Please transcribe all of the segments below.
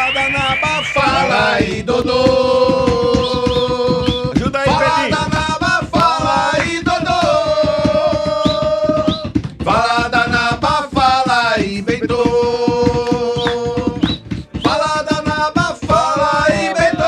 Fala Danaba, Fala aí, Dodô. Ajuda aí, Fala Pedrinho. Danaba, fala aí, Dodô. Fala Danaba, fala aí, Bento. Fala Danaba, fala aí, Bento.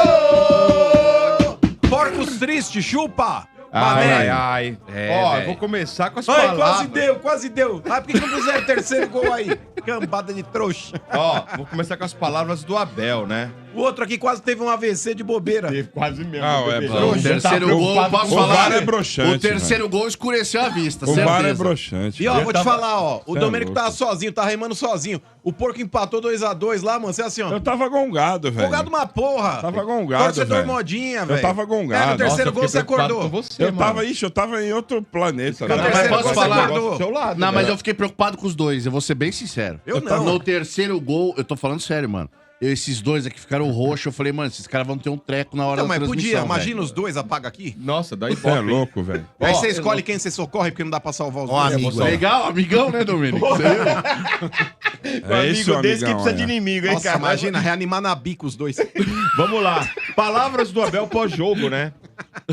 Porcos tristes, chupa. Ai. Ó, eu vou começar com as palavras. Quase deu. Ah, por que não puseram o terceiro gol aí? Cambada de trouxa. Ó, vou começar com as palavras do Abel, né? O outro aqui quase teve um AVC de bobeira. Teve quase mesmo. Ah, bebê. bom. O terceiro gol, posso O falar? VAR é broxante. O terceiro gol escureceu a vista, O VAR é certeza. broxante. E ó, velho. vou te falar, ó. O Cê é Domênico louco. tava sozinho, tá remando sozinho. O porco empatou 2x2 lá, mano. Você é assim, ó. Eu tava gongado, velho. Folgado uma porra. Tava gongado, Torcedor velho. modinha, velho. Eu tava gongado. É, no terceiro Nossa, gol eu você fiquei preocupado acordou. com você, Eu mano. tava, ixi, eu tava em outro planeta. Cara, né? mas terceiro posso gol você falar? acordou. Do seu lado, Não, mas velho. eu fiquei preocupado com os dois, eu vou ser bem sincero. Eu não. No terceiro gol, eu tô falando sério, mano. Esses dois aqui ficaram roxos, eu falei, mano, esses caras vão ter um treco na hora Não, da mas transmissão, podia. Imagina velho. os dois, apaga aqui. Nossa, dá Você é ibope, hein? louco, velho. Aí Ó, você escolhe quem você socorre, porque não dá pra salvar os Ó, dois. amigo, Legal, amigão, né, Domênico? Você viu? É isso, desse que amigão, precisa de é. inimigo, hein, Nossa, cara? imagina, reanimar na bica os dois. Vamos lá. Palavras do Abel pós-jogo, né?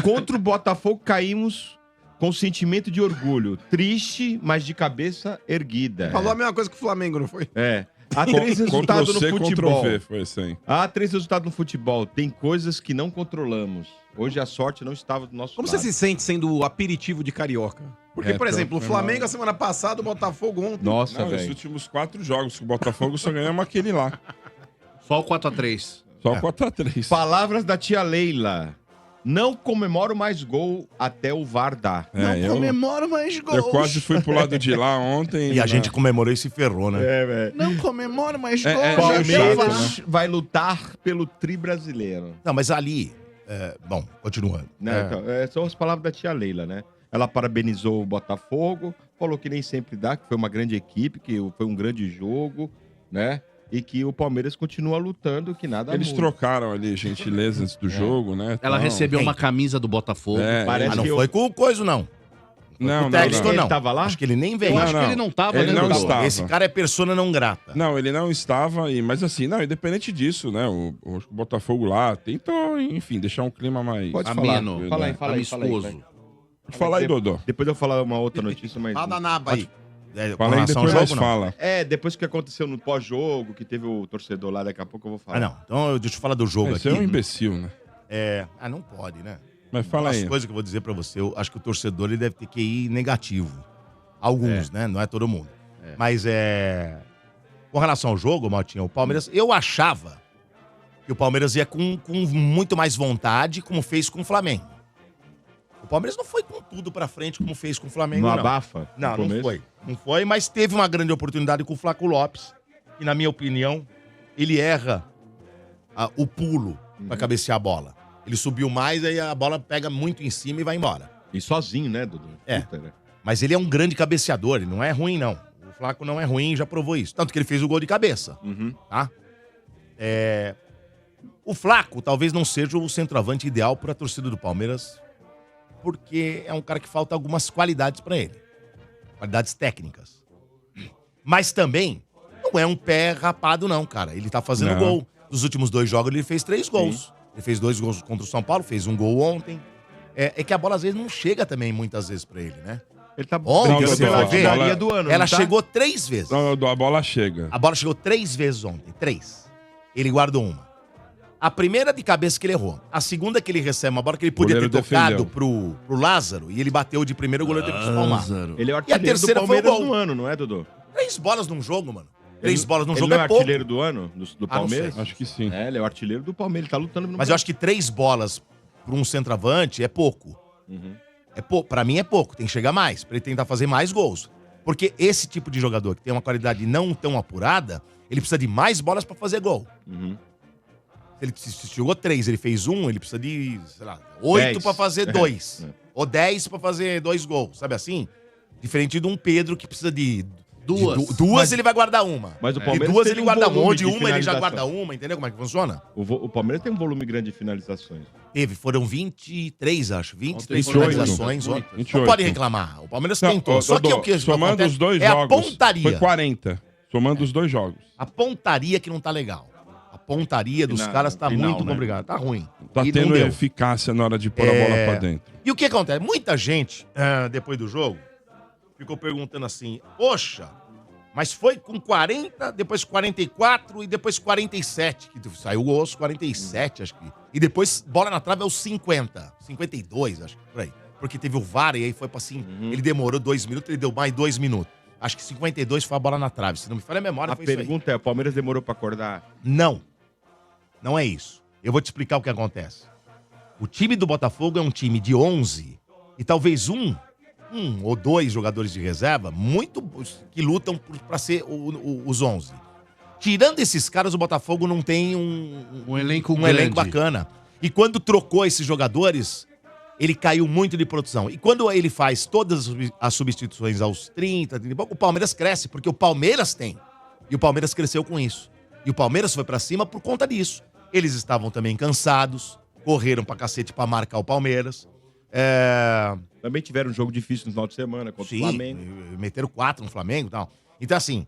Contra o Botafogo caímos com sentimento de orgulho. Triste, mas de cabeça erguida. Falou a mesma coisa que o Flamengo, não foi? É. Há três resultados no Ctrl-C, futebol. Ctrl-V, foi assim. Há três resultados no futebol. Tem coisas que não controlamos. Hoje a sorte não estava do nosso Como lado. você se sente sendo o aperitivo de carioca? Porque, por exemplo, o foi Flamengo mal. a semana passada, o Botafogo ontem. Nossa, Não, os velho. últimos 4 jogos que o Botafogo só ganhamos aquele lá. Só o 4x3. Só 4x3. Palavras da tia Leila. Não comemoro mais gol até o VAR dar. Comemoro mais gols. Eu quase fui pro lado de lá ontem. E a gente comemorou e se ferrou, né? velho. Não comemoro mais É, gols. é, Palmeiras vai lutar pelo tri brasileiro. Não, mas ali... bom, continuando. Né? Então, são as palavras da tia Leila, né? Ela parabenizou o Botafogo, falou que nem sempre dá, que foi uma grande equipe, que foi um grande jogo, né? E que o Palmeiras continua lutando, que nada Eles muda. trocaram ali gentileza antes do jogo, né? Ela tal. recebeu Quem? uma camisa do Botafogo. É, Parece Ah, não que foi com o coisa, não. Não, o não, texto, não. Ele não. tava lá? Acho que ele nem veio. Eu Não, acho não. que ele não tava, Ele né, não Dodô? estava. Esse cara é persona não grata. Não, ele não estava aí, mas assim, não, independente disso, né? O Botafogo lá tentou, enfim, deixar um clima mais. Pode Ameno. falar. Fala aí, fala aí. Amistoso. Fala aí, Dodô. Depois eu vou falar uma outra notícia, mas... Fala da naba aí. Com Fala aí, relação ao depois nós jogo, não. fala. É, depois que aconteceu no pós-jogo, que teve o torcedor lá, daqui a pouco eu vou falar. Ah, não. Então, deixa eu falar do jogo Você aqui. é um imbecil, né? Não pode, né? Mas fala As aí. coisas que eu vou dizer pra você, eu acho que o torcedor ele deve ter QI negativo. Alguns, né? Não é todo mundo. Mas com relação ao jogo, Maltinha, o Palmeiras, eu achava que o Palmeiras ia com muito mais vontade, como fez com o Flamengo. O Palmeiras não foi com tudo pra frente como fez com o Flamengo, Não não. abafa? Não, no não começo? foi. Não foi, mas teve uma grande oportunidade com o Flaco Lopes. E, na minha opinião, ele erra o pulo pra cabecear a bola. Ele subiu mais, aí a bola pega muito em cima e vai embora. E sozinho, né, Dudu? É. Puta, né? Mas ele é um grande cabeceador, ele não é ruim, não. O Flaco não é ruim, já provou isso. Tanto que ele fez o gol de cabeça, Uhum. tá? O Flaco talvez não seja o centroavante ideal para a torcida do Palmeiras, porque é um cara que falta algumas qualidades para ele. Qualidades técnicas. Mas também não é um pé rapado, não, cara. Ele tá fazendo Não. gol. Nos últimos 2 jogos ele fez 3 gols. Ele fez 2 gols contra o São Paulo, fez um gol ontem. É que a bola às vezes não chega também muitas vezes pra ele, né? Ele tá Ontem, brigando você pela vai ver, artilharia do ano, ela não tá? chegou 3 vezes. Não, a bola chega. A bola chegou 3 vezes ontem. 3. Ele guardou uma. A primeira de cabeça que ele errou. A segunda que ele recebe uma bola que ele podia ter Goleiro tocado defendeu. pro Lázaro e ele bateu de primeiro, o goleiro teve que se espalmar. Ele é o E a artilheiro do terceira foi o Palmeiras gol. do ano, não é, Dudu? 3 bolas num jogo, mano. 3 bolas num Ele jogo não é é pouco. artilheiro do ano, do não Palmeiras? sei. Acho que sim. É, ele é o artilheiro do Palmeiras, ele tá lutando no Mas eu acho que 3 bolas pra um centroavante é pouco. Uhum. É pouco. Pra mim é pouco. Tem que chegar mais. Pra ele tentar fazer mais gols. Porque esse tipo de jogador que tem uma qualidade não tão apurada, ele precisa de mais bolas pra fazer gol. Uhum. Se jogou 3, ele fez 1, ele precisa de, sei lá, 8 10. pra fazer 2. Ou 10 pra fazer 2 gols. Sabe assim? Diferente de um Pedro que precisa de Duas. duas ele vai guardar uma. Mas o De Palmeiras 2 tem ele um guarda uma. volume Ou de de 1 ele já finalização. guarda uma. Entendeu como é que funciona? O Palmeiras tem um volume grande de finalizações. Foram 23, acho. 23 Ontem foram finalizações. 28. Não 28. pode reclamar. O Palmeiras Não, tentou. ô, Só que Dodô, o que somando acontece os dois é jogos, a pontaria. foi 40. Somando os 2 jogos. A pontaria que não tá legal. A pontaria dos Na caras tá final, muito né? complicado. Tá ruim. Tá E não tendo deu. eficácia na hora de pôr a bola pra dentro. E o que acontece? Muita gente, depois do jogo, ficou perguntando assim, poxa, mas foi com 40, depois 44 e depois 47, que saiu o osso, 47, acho que. E depois, bola na trave é os 50, 52, acho que, por aí. Porque teve o VAR e aí foi pra assim, ele demorou 2 minutos, ele deu mais 2 minutos. Acho que 52 foi a bola na trave, se não me falha a memória, A foi isso aí. pergunta é, o Palmeiras demorou pra acordar? Não. Não é isso. Eu vou te explicar o que acontece. O time do Botafogo é um time de 11 e talvez um ou dois jogadores de reserva muito que lutam pra ser os 11. Tirando esses caras, o Botafogo não tem Um elenco um grande. elenco bacana. E quando trocou esses jogadores, ele caiu muito de produção. E quando ele faz todas as substituições aos 30 e pouco, o Palmeiras cresce, porque o Palmeiras tem. E o Palmeiras cresceu com isso. E o Palmeiras foi pra cima por conta disso. Eles estavam também cansados, correram pra cacete pra marcar o Palmeiras. Também tiveram um jogo difícil no final de semana contra o Flamengo. Meteram 4 no Flamengo e tal. Então, assim,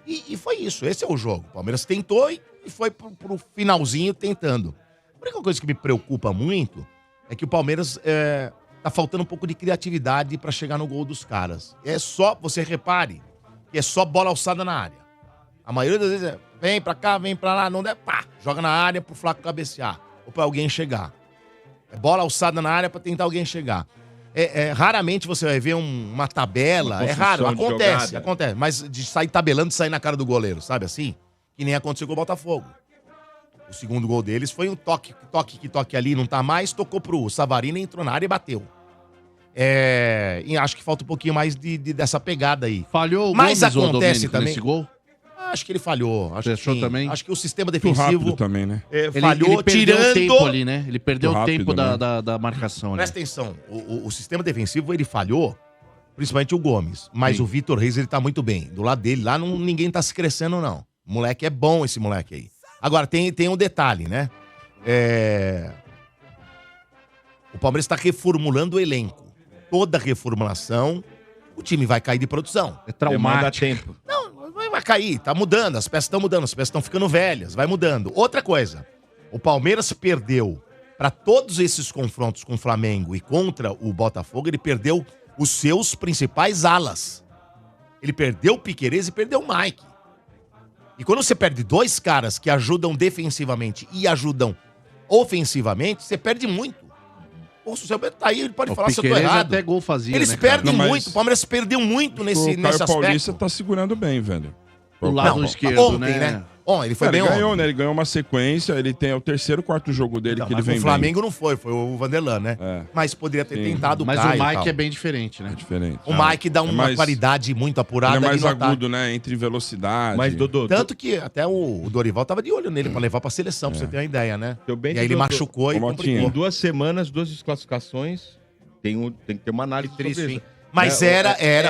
E foi isso, esse é o jogo. O Palmeiras tentou e foi pro finalzinho tentando. A única coisa que me preocupa muito é que o Palmeiras tá faltando um pouco de criatividade pra chegar no gol dos caras. É só, você repare, que é só bola alçada na área. A maioria das vezes vem pra cá, vem pra lá, não der, pá, joga na área pro Flaco cabecear ou pra alguém chegar. É bola alçada na área pra tentar alguém chegar. Raramente você vai ver uma tabela, Uma é raro, construção de acontece, jogada. acontece. Mas de sair tabelando, de sair na cara do goleiro, sabe assim? Que nem aconteceu com o Botafogo. O segundo gol deles foi um toque ali, não tá mais, tocou pro Savarino, entrou na área e bateu. E acho que falta um pouquinho mais dessa pegada aí. Falhou o Mas Gomes, ô, acontece Domênico, também. nesse gol? Acho que ele falhou. Acho Você que achou sim. também? Acho que o sistema Muito defensivo rápido também, né? falhou, ele perdeu tirando... o tempo ali, né? Ele perdeu Muito o tempo rápido, da marcação ali. Presta atenção, o sistema defensivo ele falhou, principalmente o Gomes, mas Sim. o Vitor Reis ele tá muito bem. Do lado dele lá ninguém tá se crescendo não. O moleque é bom esse moleque aí. Agora tem um detalhe, né? O Palmeiras tá reformulando o elenco. Toda reformulação, o time vai cair de produção. É Demanda traumático. tempo. Não, vai cair, tá mudando, as peças estão mudando, as peças estão ficando velhas, vai mudando. Outra coisa, o Palmeiras perdeu para todos esses confrontos com o Flamengo e contra o Botafogo, ele perdeu os seus principais alas. Ele perdeu o Piquerez e perdeu o Mike. E quando você perde dois caras que ajudam defensivamente e ajudam ofensivamente, você perde muito. O seu Beto tá aí, ele pode O falar se eu tô Piquerez errado. até gol fazia, Eles né, cara? perdem Não, mas- muito, o Palmeiras perdeu muito nesse O Caio aspecto. Paulista tá segurando bem, velho. O lado Não, esquerdo, ontem, né? Bom, ele foi Ele bem ganhou, ontem. né? Ele ganhou uma sequência, ele tem o terceiro, quarto jogo dele Então, que ele mas vem o Flamengo não foi o Vanderlan, né? É. Mas poderia ter Sim. tentado o Mas Caio o e Mike tal. é bem diferente, né? bem. É diferente. O Mike dá uma mais- qualidade muito apurada. Ele é mais e notável. agudo, né? Entre velocidade. Mas, Dodô, Tanto que até o Dorival tava de olho nele pra levar pra seleção, pra você ter uma ideia, né? Teu bem E aí ele Dodô, machucou e Ô, Motinha. complicou. em 2 semanas, 2 desclassificações, tem que ter uma análise Triste, sobre hein? isso. Mas É,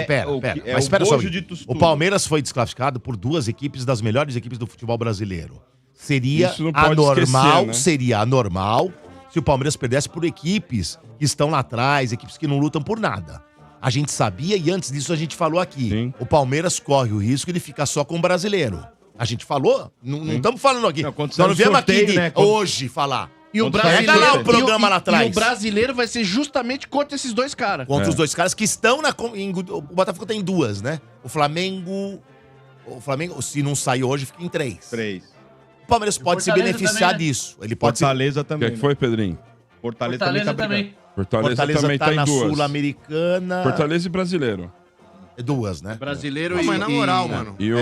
pera. o que- é Mas o espera só. bojo de tudo. O Palmeiras foi desclassificado por duas equipes das melhores equipes do futebol brasileiro. Seria Isso não pode anormal, esquecer, né? se o Palmeiras perdesse por equipes que estão lá atrás, equipes que não lutam por nada. A gente sabia e antes disso a gente falou aqui. Sim. O Palmeiras corre o risco de ficar só com o brasileiro. A gente falou? Não estamos falando aqui. Não, quando Nós sai não o viemos sorteio, aqui de né? Quando- hoje falar. E o Quando brasileiro, pega lá o programa lá atrás. E o brasileiro vai ser justamente contra esses dois caras. Contra os dois caras que estão o Botafogo tem duas, né? O Flamengo, se não sair hoje, fica em 3. 3. O Palmeiras pode se Fortaleza beneficiar também, né? disso. Ele pode se... Fortaleza O que também. é que foi, Pedrinho? Fortaleza, Fortaleza também tá também. brigando. Fortaleza, também tá tá em na duas. Sul-Americana. Fortaleza e Brasileiro. Duas, né? Brasileiro Não, mas na moral, mano. E o...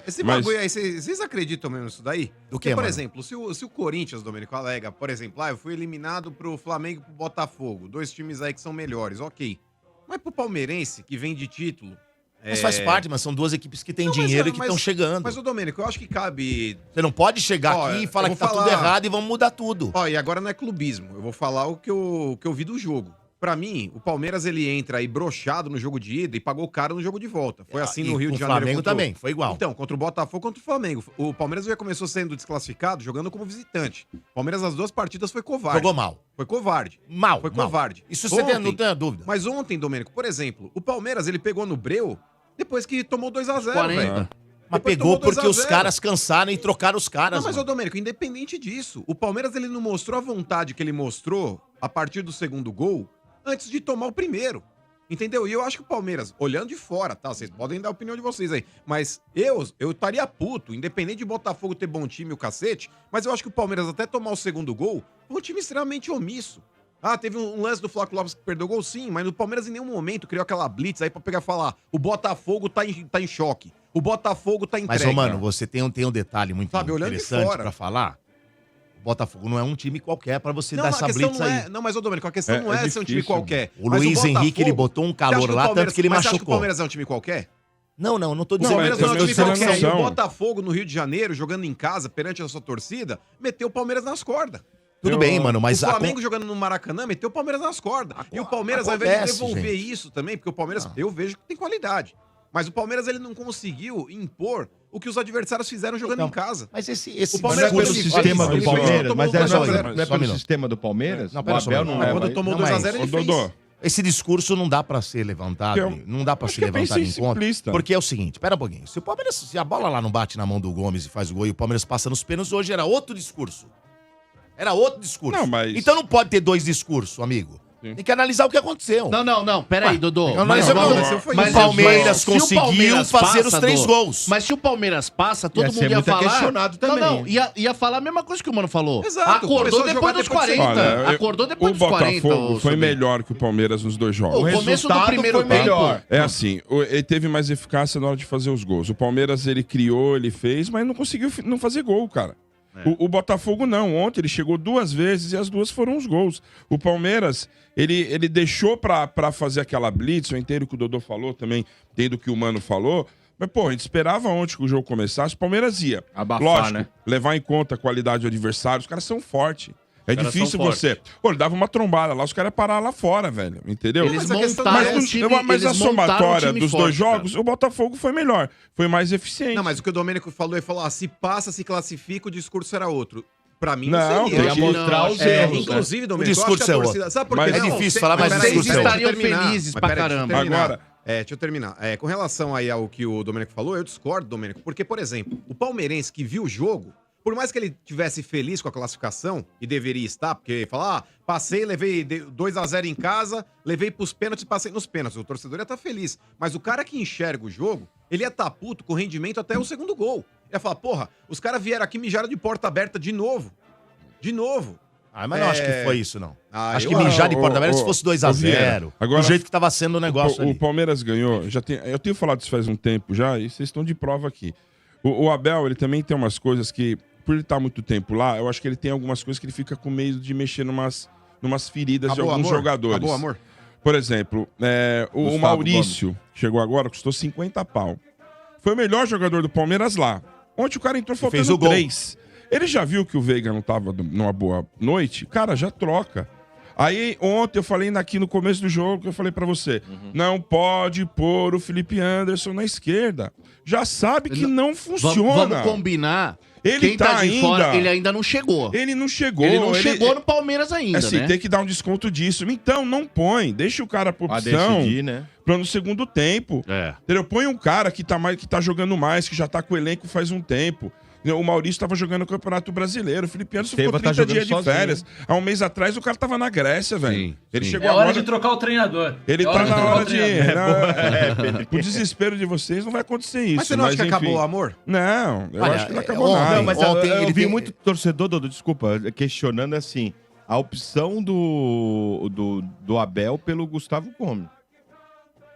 Esse Mas- bagulho aí, vocês acreditam mesmo nisso daí? Do Porque, quê, por mano? exemplo, se o Corinthians, Domênico, alega, por exemplo, eu fui eliminado pro Flamengo e pro Botafogo, 2 times aí que são melhores, ok. Mas pro palmeirense, que vem de título... Mas faz parte, mas são duas equipes que têm Não, mas- dinheiro e que mas- estão chegando. Mas, ô Domênico, eu acho que cabe... Você não pode chegar Ó, aqui e eu falar vou que tá tudo falar- errado e vamos mudar tudo. Ó, e agora não é clubismo, eu vou falar o que eu vi do jogo. Pra mim, o Palmeiras, ele entra aí broxado no jogo de ida e pagou caro no jogo de volta. Foi assim no E Rio com de o Janeiro. Flamengo contra o- também, foi igual. Então, contra o Botafogo, contra o Flamengo. O Palmeiras já começou sendo desclassificado jogando como visitante. O Palmeiras nas 2 partidas foi covarde. Jogou mal. Foi covarde. Mal. Foi mal. covarde. Isso você Ontem- não tem dúvida. Mas ontem, Domênico, por exemplo, o Palmeiras, ele pegou no breu depois que tomou 2x0, 40. velho. Mas Depois pegou tomou 2 a porque os 0. caras cansaram e trocaram os caras. Não, mas, ô mano. Domênico, independente disso, o Palmeiras ele não mostrou a vontade que ele mostrou a partir do segundo gol antes de tomar o primeiro. Entendeu? E eu acho que o Palmeiras, olhando de fora, tá? Vocês podem dar a opinião de vocês aí. Mas eu estaria puto, independente de Botafogo ter bom time e o cacete, mas eu acho que o Palmeiras, até tomar o segundo gol, foi um time extremamente omisso. Ah, teve um lance do Flávio Lopes que perdeu o gol, sim, mas o Palmeiras em nenhum momento criou aquela blitz aí pra pegar e falar: o Botafogo tá em choque, o Botafogo tá entregue. Mas, ô, mano, você tem um detalhe muito Sabe, olhando de interessante fora. pra falar. O Botafogo não é um time qualquer pra você dar a essa questão blitz não aí. é. Não, mas, ô Domênico, a questão É- não é é ser um time difícil. qualquer. O Mas Luiz Botafogo- Henrique, ele botou um Você acha calor que o lá, tanto Palmeiras- que ele mas você acha que o machucou. Palmeiras é um time qualquer? Não, não tô O dizendo. Palmeiras mas não é um time você não qualquer. E noção. o Botafogo, no Rio de Janeiro, jogando em casa, perante a sua torcida, meteu o Palmeiras nas cordas. Tudo bem, mano, mas o Flamengo jogando no Maracanã meteu o Palmeiras nas cordas. E o Palmeiras, ao invés de acontece, devolver gente. isso também, porque o Palmeiras, eu vejo que tem qualidade. Mas o Palmeiras, ele não conseguiu impor o que os adversários fizeram jogando Então, em casa. Mas esse O Mas não Palmeiras é pelo ele sistema fez, do ele fez, Palmeiras, tomou mas dois a não zero. é Só um pelo minuto. sistema do Palmeiras? Não, O pera só um Abel minuto. não leva. Quando tomou Não, 2 a mas- 0 ele Ô, fez. Dodô, Esse discurso não dá pra ser levantado, não dá pra acho ser que é bem levantado em conta. simplista. Porque é o seguinte, pera um pouquinho, se a bola lá não bate na mão do Gomes e faz o gol e o Palmeiras passa nos pênaltis, hoje era outro discurso. Era outro discurso. Não, mas- Então não pode ter 2 discursos, amigo. Sim. Tem que analisar o que aconteceu. Não, pera aí, Dodô. Não, Mas mas vamos- aconteceu foi mas isso. o Palmeiras se o conseguiu Palmeiras fazer os passa, 3 Dô, gols. Mas se o Palmeiras passa, todo Ia mundo ser ia muito falar... questionado também. Não, ia falar a mesma coisa que o Mano falou. Exato, Acordou começou a depois jogar dos depois de 40. Olha, Acordou depois o dos 40. Botafogo ô, foi Sobrinho. melhor que o Palmeiras nos 2 jogos. O começo do resultado primeiro foi tempo. melhor. É assim, ele teve mais eficácia na hora de fazer os gols. O Palmeiras, ele criou, ele fez, mas não conseguiu não fazer gol, cara. O Botafogo não. Ontem ele chegou 2 vezes e as 2 foram os gols. O Palmeiras, ele deixou pra fazer aquela blitz. Eu entendo o que o Dodô falou também, entendo o que o Mano falou. Mas, pô, a gente esperava ontem que o jogo começasse. O Palmeiras ia. Abafar, Lógico, né? levar em conta a qualidade do adversário. Os caras são fortes. É caras difícil são você... Pô, ele dava uma trombada lá, os caras iam parar lá fora, velho. Entendeu? Eles Mas a questão montaram não é um time, Mas a eles montaram um somatória time dos forte, 2 jogos, o Botafogo foi melhor. Foi mais eficiente. Não, mas o que o Domênico falou, ele falou: se passa, se classifica, o discurso era outro. Pra mim, Não, seria. Ia mostrar os É, erros. Inclusive, Domênico, O discurso eu acho que a é torcida... Sabe por Mas quê? é Não, difícil falar, mas o peraí, discurso é deixa eu outro. terminar. Felizes Mas pra peraí, deixa eu caramba. terminar. Agora- Deixa eu terminar. Com relação aí ao que o Domênico falou, eu discordo, Domênico, porque, por exemplo, o palmeirense que viu o jogo, por mais que ele tivesse feliz com a classificação, e deveria estar, porque falar, passei, levei 2 a 0 em casa, levei pros pênaltis e passei nos pênaltis. O torcedor ia estar feliz. Mas o cara que enxerga o jogo, ele ia estar puto com o rendimento até o segundo gol. Ia falar, porra, os caras vieram aqui e mijaram de porta aberta de novo. De novo. Ah, mas não acho que foi isso, não. Acho que eu mijar de porta aberta Ô, se fosse ô, 2 a ô, Vieira, 0 agora- do jeito que tava sendo o negócio O ali. Palmeiras ganhou. Eu tenho falado isso faz um tempo já, e vocês estão de prova aqui. O Abel, ele também tem umas coisas que, por ele estar muito tempo lá, eu acho que ele tem algumas coisas que ele fica com medo de mexer numas feridas de Acabou, alguns amor? jogadores. Acabou, amor? Por exemplo, o Gustavo Maurício chegou agora, custou 50 pau. Foi o melhor jogador do Palmeiras lá. Ontem o cara entrou fez faltando o gol. 3. Ele já viu que o Veiga não tava numa boa noite? Cara, já troca. Aí ontem eu falei aqui no começo do jogo, que eu falei pra você, não pode pôr o Felipe Anderson na esquerda. Já sabe que não funciona. Vamos combinar. Ele Quem tá tá de ainda- fora, ele ainda não chegou. Ele não chegou. Ele não chegou no Palmeiras ainda, Assim, né? tem que dar um desconto disso. Então, não põe. Deixa o cara por Pra opção decidir, né? pra no segundo tempo. É. Entendeu? Põe um cara que tá jogando mais, que já tá com o elenco faz um tempo. O Maurício tava jogando o Campeonato Brasileiro. O Felipe Anderson ficou Esteva tá 30 dias de jogando férias. Há um mês atrás, o cara tava na Grécia, velho. Sim, Ele sim. chegou É hora agora... de trocar o treinador. Ele É tá de na trocar hora o de... treinador. O desespero de vocês não vai acontecer isso. Mas você não acha que enfim. acabou o amor? Não, eu Olha, acho que não é, acabou ó, nada. Não, mas Ontem eu ele vi tem- muito torcedor, Dodô, desculpa, questionando assim, a opção do Abel pelo Gustavo Gomes.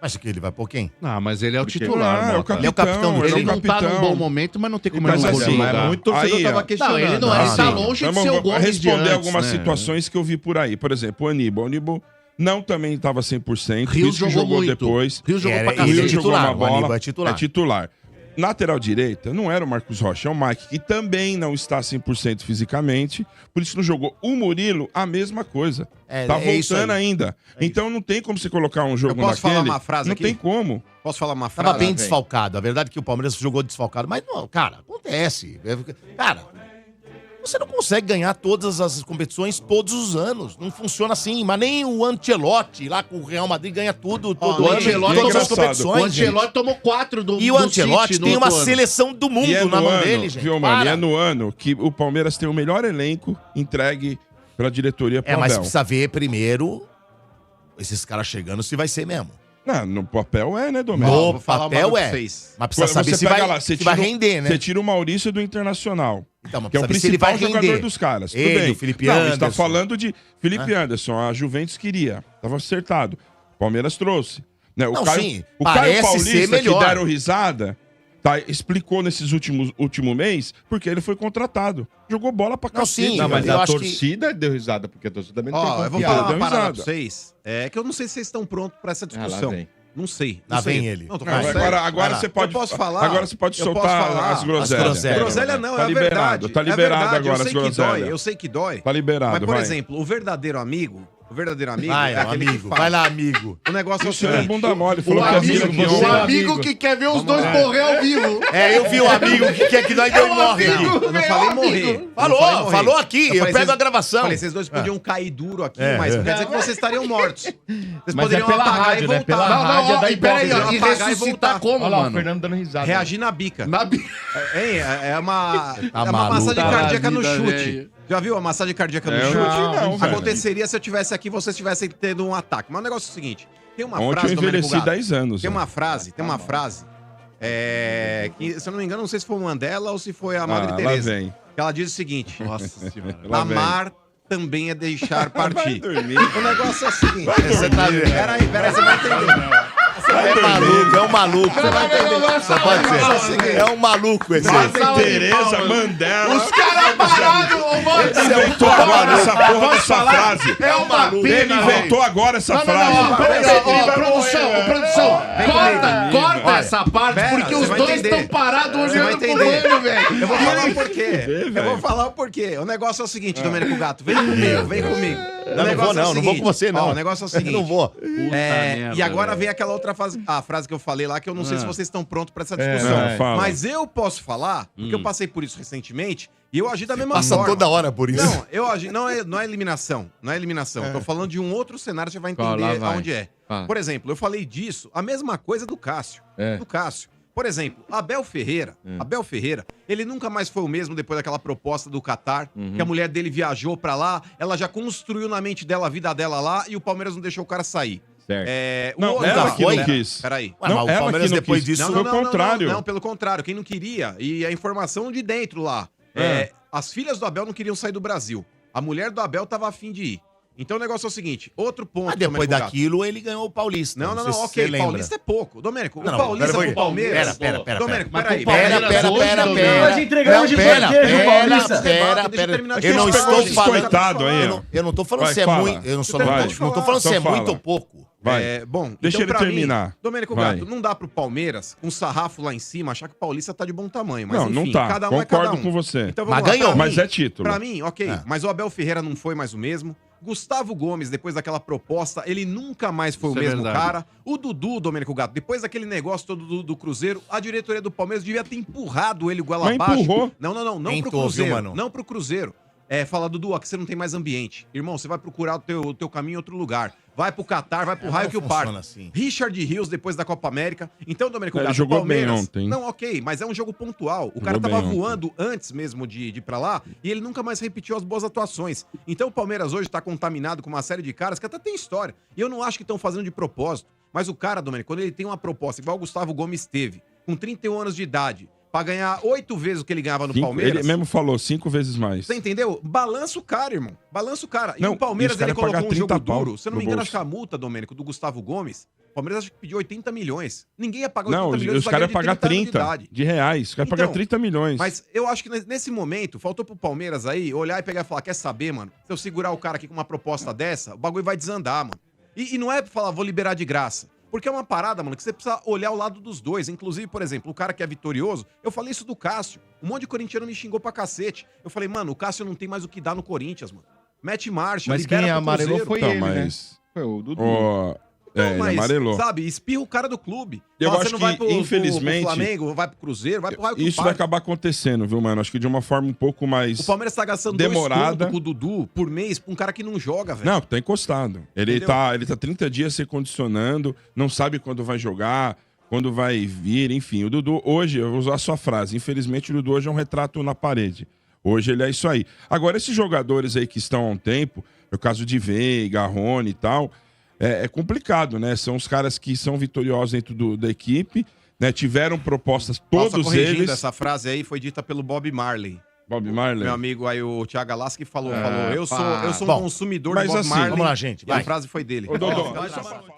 Acha que ele vai por quem? Ah, mas ele é o Porque- titular, Ah, é o Mota. Ele é o capitão do ele é Ele o não tá num capitão. bom momento, mas não tem como Mas ele não assim, pôr no Mas lugar. muito torcedor Aí, tava ó. questionando. Não, ele não é, Ah, ele tá sim. longe de Vamos ser o Gomes de responder antes, algumas né? situações que eu vi por aí. Por exemplo, o Aníbal. O Aníbal não também estava 100%. Rios Isso que jogou muito. depois. Rios jogou Era- pra ele é Will cacete. jogou titular, uma o bola. Aníbal é titular. É titular. Lateral direita não era o Marcos Rocha, é o Mike, que também não está 100% fisicamente, por isso não jogou. O Murilo, a mesma coisa. Tá é isso voltando aí. ainda. Então não tem como você colocar um jogo Eu posso falar naquele. uma frase não aqui? tem como. Posso falar uma frase? Tava bem vem. desfalcado. A verdade é que o Palmeiras jogou desfalcado. Mas, não, cara, acontece. Cara, Você não consegue ganhar todas as competições todos os anos. Não funciona assim. Mas nem o Ancelotti lá com o Real Madrid ganha tudo todo o ano. Ancelotti Todas as engraçado. competições. O Ancelotti gente. tomou 4 do E o do Ancelotti City no tem uma outro ano. seleção do mundo E é na no mão ano, dele, gente. viu, mano? E Para. é no ano que o Palmeiras tem o melhor elenco entregue pela diretoria pro Mas Abel. precisa ver primeiro esses caras chegando se vai ser mesmo. Não, no papel é, né, Domênico? No vou falar um papel bagulho pra é. vocês. Mas precisa Quando saber você se pega vai, lá, se vai render, né? Você tira o Maurício do Internacional, Então, mas que é o precisa ver se ele principal vai jogador render. dos caras. Tudo Ele, bem. o Felipe Não, a gente tá Anderson. falando de Felipe Anderson. A Juventus queria. Tava acertado. Palmeiras trouxe. Né, Não, sim, o parece Caio Paulista, ser melhor. que deram risada, tá, explicou nesses último mês porque ele foi contratado. Jogou bola pra Não, cacete. sim, Não, mas eu a acho que- torcida deu risada, porque a torcida também não Ó, tem eu vou confiança. falar uma Deu parada risada. pra vocês. É que eu não sei se vocês estão prontos pra essa Ah, lá discussão. vem. Não sei. Lá não sei. vem ele. Não, tô Não, falando sério. agora Vai lá. você pode. Eu posso falar? Agora você pode Eu posso soltar falar? as groselhas. groselhas. Groselha não, Tá é liberado, verdade. tá liberado é verdade. agora Eu sei as que groselhas. dói, eu sei que dói. Tá liberado, Mas, por vai. exemplo, o verdadeiro amigo Vai, é aquele que amigo. fala. Vai lá, amigo. O negócio é o Isso é seguinte. bunda mole. Falou O que amigo, amigo que o ontem- amigo que quer ver os dois morrer ao vivo. É, eu vi o amigo que quer que nós dois morre aqui. Eu não falei morrer. Eu não Falou, falei morrer. falou aqui. Eu falei, pego vocês- a gravação. Falei, vocês dois podiam cair duro aqui, É, mas é. não quer dizer que vocês estariam mortos. Vocês Mas é poderiam pela apagar rádio, e né? voltar. Pela Não, rádio não, da e peraí, hipótese, ó, e apagar e ressuscitar voltar. como, Olha lá, o mano? Fernando dando risada. Reagir na bica. Na bi- Hein? É uma maluco. massagem Tá na cardíaca no vida, chute. velho. Já viu a massagem cardíaca no É, eu chute? não, velho. Aconteceria se eu tivesse aqui e vocês estivessem tendo um ataque. Mas o negócio é o seguinte: tem uma Ontem eu frase, Domênico envelheci Gato, 10 anos. Tem velho. uma frase, que, se eu não me engano, não sei se foi o Mandela ou se foi a Madre Lá Teresa. vem. Que ela diz o seguinte: Nossa senhora. Lá vem. amar também é deixar Vai partir. dormir. O negócio é o seguinte: Você tá vendo? peraí, você vai entender. É maluco, é um maluco. Só pode ser. É um maluco esse aí. Madre Teresa, Mandela. Os caras parados, ô, mano. Ele inventou agora essa porra dessa frase. É uma Ele inventou agora essa Não, frase. ó, produção, corta Olha, essa parte, pera, porque você os vai dois entender. estão parados Você vai olhando pro entender. olho, velho. Eu vou falar o porquê. velho. Eu vou falar o porquê. O negócio é o seguinte, Domênico Gato. Vem comigo, vem comigo. O Não negócio vou é o não, não vou seguinte, com você não. ó, o negócio é o seguinte. Eu não vou. merda, e agora velho. vem aquela outra frase, a frase que eu falei lá, que eu não sei se vocês estão prontos pra essa É, discussão. não, fala. Mas eu posso falar, porque eu passei por isso recentemente, e eu agi da mesma Passa forma. toda hora por isso. Não, eu agi. Não é eliminação. Não é eliminação. Eu tô falando de um outro cenário, você vai Lá entender vai. aonde é. Ah. Por exemplo, eu falei disso, a mesma coisa do Cássio. É. Do Cássio. Por exemplo, Abel Ferreira, ele nunca mais foi o mesmo depois daquela proposta do Catar, que a mulher dele viajou pra lá, ela já construiu na mente dela a vida dela lá e o Palmeiras não deixou o cara sair. Certo. O Não, outro- ela que não Pera- quis. Peraí. Ué, Não, mas o ela Palmeiras que não depois quis. disso... Foi o contrário. Não, pelo contrário, quem não queria. E a informação de dentro lá. As filhas do Abel não queriam sair do Brasil. A mulher do Abel tava afim de ir. Então o negócio é o seguinte, outro ponto... Mas depois Domênico Gato. daquilo ele ganhou o Paulista. Não, sei se ok, você lembra. Paulista é pouco. Domênico, Não, o Paulista pera, pro Palmeiras... pera. Domênico, Mas peraí. com o Palmeiras Pera. Nós entregamos de bandeja o Paulista. Deixa eu terminar aqui. Eu não Deixa eu estou terminar. falando... Coitado aí, ó. Eu não tô falando Vai, se é fala. muito... Eu não só Vai. não tô falando se é Então muito fala. ou pouco. Vai. Bom, Deixa ele pra terminar. Mim, Domênico Vai. Gato, não dá pro Palmeiras, com um sarrafo lá em cima, achar que o Paulista tá de bom tamanho. Mas Não, enfim, não tá. cada um é Concordo cada um. com você. Então, Mas vamos lá. ganhou. Pra Mas mim- é título. Pra mim, ok. É. Mas o Abel Ferreira não foi mais o mesmo. Gustavo Gomes, depois daquela proposta, ele nunca mais foi Isso o é mesmo verdade. cara. O Dudu, Domênico Gato, depois daquele negócio todo do Cruzeiro, a diretoria do Palmeiras devia ter empurrado ele goela Mas abaixo. empurrou. Não pro Tentou, Cruzeiro. viu, mano? Não pro Cruzeiro. Fala, Dudu, aqui você não tem mais ambiente. Irmão, você vai procurar o teu caminho em outro lugar. Vai pro Catar, vai pro raio não que o funciona parta. assim. Richard Rios depois da Copa América. Então, Domênico Ele Gato, jogou o Palmeiras... bem ontem. Não, ok, mas é um jogo pontual. O cara Jogou tava bem ontem. voando antes mesmo de ir pra lá e ele nunca mais repetiu as boas atuações. Então o Palmeiras hoje tá contaminado com uma série de caras que até tem história. E eu não acho que estão fazendo de propósito. Mas o cara, Domênico, quando ele tem uma proposta, igual o Gustavo Gomes teve, com 31 anos de idade, pra ganhar 8 vezes o que ele ganhava no Palmeiras... Ele mesmo falou 5 vezes mais. Você entendeu? Balança o cara, irmão. Balança o cara. E Não, o Palmeiras, e os cara ele colocou pagar um jogo 30 pau duro. Se eu não no me engano, bolso. acho que a multa, Domênico, do Gustavo Gomes, o Palmeiras acho que pediu 80 milhões. Ninguém ia pagar 80 Não, milhões. os caras iam pagar 30 anos de idade. de reais. Os caras iam Então, pagar 30 milhões. Mas eu acho que nesse momento, faltou pro Palmeiras aí olhar e pegar e falar, quer saber, mano? Se eu segurar o cara aqui com uma proposta dessa, o bagulho vai desandar, mano. E não é pra falar, vou liberar de graça. Porque é uma parada, mano, que você precisa olhar o lado dos dois. Inclusive, por exemplo, o cara que é vitorioso, eu falei isso do Cássio. Um monte de corintiano me xingou pra cacete. Eu falei, mano, o Cássio não tem mais o que dar no Corinthians, mano. Mete marcha, Mas libera quem pro amarelou Cruzeiro. foi Então, ele, né? mas... Foi o Dudu. Ó, Ele amarelou. sabe, espirra o cara do clube. Eu Fala, acho você não que, vai pro infelizmente... pro Flamengo, vai pro Cruzeiro, vai pro raio que Isso vai acabar acontecendo, viu, mano? Acho que de uma forma um pouco mais O Palmeiras tá gastando demorada. 2 conto com o Dudu por mês pra um cara que não joga, velho. Não, tá encostado. Ele tá 30 dias se condicionando, não sabe quando vai jogar, quando vai vir, enfim. O Dudu, hoje, eu vou usar a sua frase, infelizmente o Dudu hoje é um retrato na parede. Hoje ele é isso aí. Agora, esses jogadores aí que estão há um tempo, no caso de Veiga, Rony e tal, é complicado, né? São os caras que são vitoriosos dentro da equipe, né? Tiveram propostas, todos eles... Essa frase aí foi dita pelo Bob Marley. Bob Marley? Meu amigo aí, o Thiago Galassi, que falou, eu sou um consumidor mas de Bob assim, Marley. vamos lá, gente. E a frase foi dele. Ô, Dodô, Vai dar.